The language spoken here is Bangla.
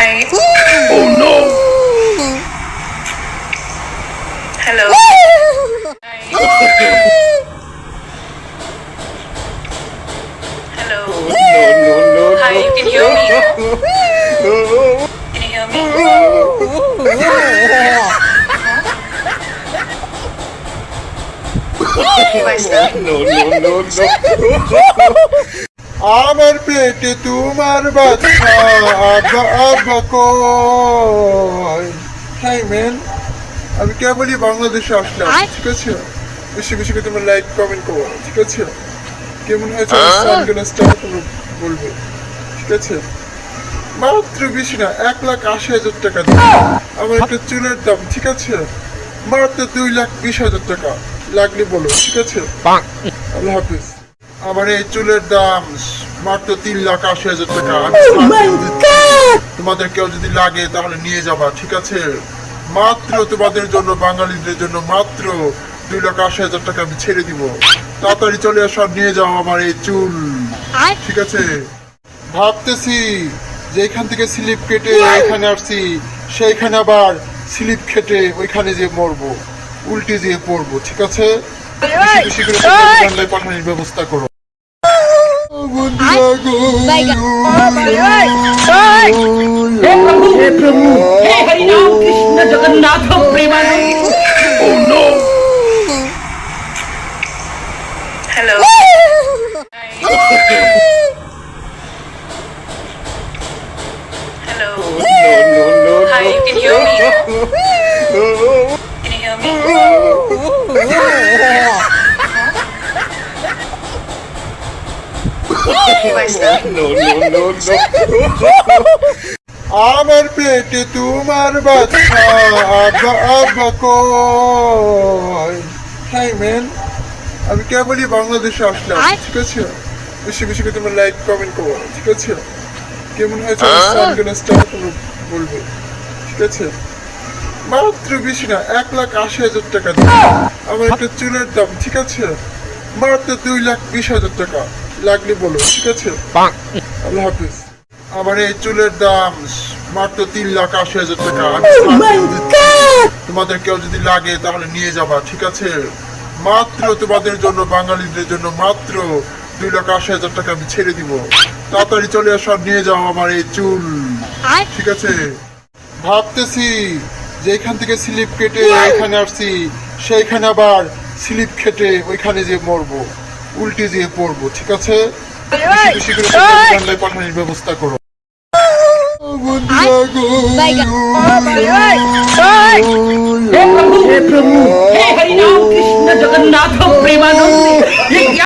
Hi. Oh no! Hello. Hi. Hello. No. Hi, you can hear me? Can you hear me? Why, sir? No. আমার পেটে তোমার বাচ্চা আব্বা আব্বা কই হাই ম্যান আমি কেবলই বাংলাদেশে আসলাম ঠিক আছে বেশি বেশি করে তোমরা লাইক কমেন্ট করো ঠিক আছে কেমন হয়েছে সানগ্লাসটা তোমরা বলবে ঠিক আছে মাত্র বেশি না 1,80,000 টাকা দাম আমার একটা চুলের দাম ঠিক আছে মাত্র 2,20,000 টাকা লাগলে বলো ঠিক আছে আল্লাহ হাফিজ আমার এই চুলের দাম মাত্র 3,80,000 টাকা তোমাদের কেউ যদি লাগে তাহলে নিয়ে যাবা ঠিক আছে মাত্র তোমাদের জন্য বাঙালিদের জন্য মাত্র 2,80,000 টাকা আমি ছেড়ে দিব তাড়াতাড়ি চলে আসো আর নিয়ে যাও আমার এই চুল ঠিক আছে ভাবতেছি যে এখান থেকে স্লিপ কেটে এখানে আসছি সেইখানে আবার স্লিপ কেটে ওইখানে যে মরবো উল্টে যেয়ে পড়বো ঠিক আছে বেশি বেশি করে বাংলায় পাঠানোর ব্যবস্থা করো हे प्रभु हे Hari Ram Krishna Jagannath Premanand Oh no! Hello. Hi. Hello. No. Hi, you can hear me? Can you hear me? Why, sir? No. আমার পেটে তোমার বাচ্চা আব্বা আব্বা কই হাই ম্যান আমি কেবলই বাংলাদেশে আসলাম ঠিক আছে বেশি বেশি করে তোমরা লাইক কমেন্ট করো ঠিক আছে কেমন হয়েছে সানগ্লাসটা তোমরা বলবে ঠিক আছে মাত্র বেশি না 1,80,000 টাকা দাম আমার একটা চুলের দাম ঠিক আছে মাত্র 2,20,000 টাকা লাগলে বলো ঠিক আছে আল্লাহ হাফিজ আমার এই চুলের দাম মাত্র 3,80,000 টাকা তোমাদের কেউ যদি লাগে তাহলে নিয়ে যাবা ঠিক আছে মাত্র তোমাদের জন্য বাঙালিদের জন্য মাত্র 2,80,000 টাকা আমি ছেড়ে দিব তাড়াতাড়ি চলে আসো আর নিয়ে যাও আমার এই চুল ঠিক আছে ভাবতেছি যে এখান থেকে স্লিপ কেটে এখানে আসছি সেইখানে আবার স্লিপ কেটে ওইখানে যে মরবো উল্টে যেয়ে পড়বো ঠিক আছে বেশি বেশি করে বাংলায় পাঠানোর ব্যবস্থা করো हे प्रभु हे हरि राम कृष्ण जगन्नाथ प्रेमानंद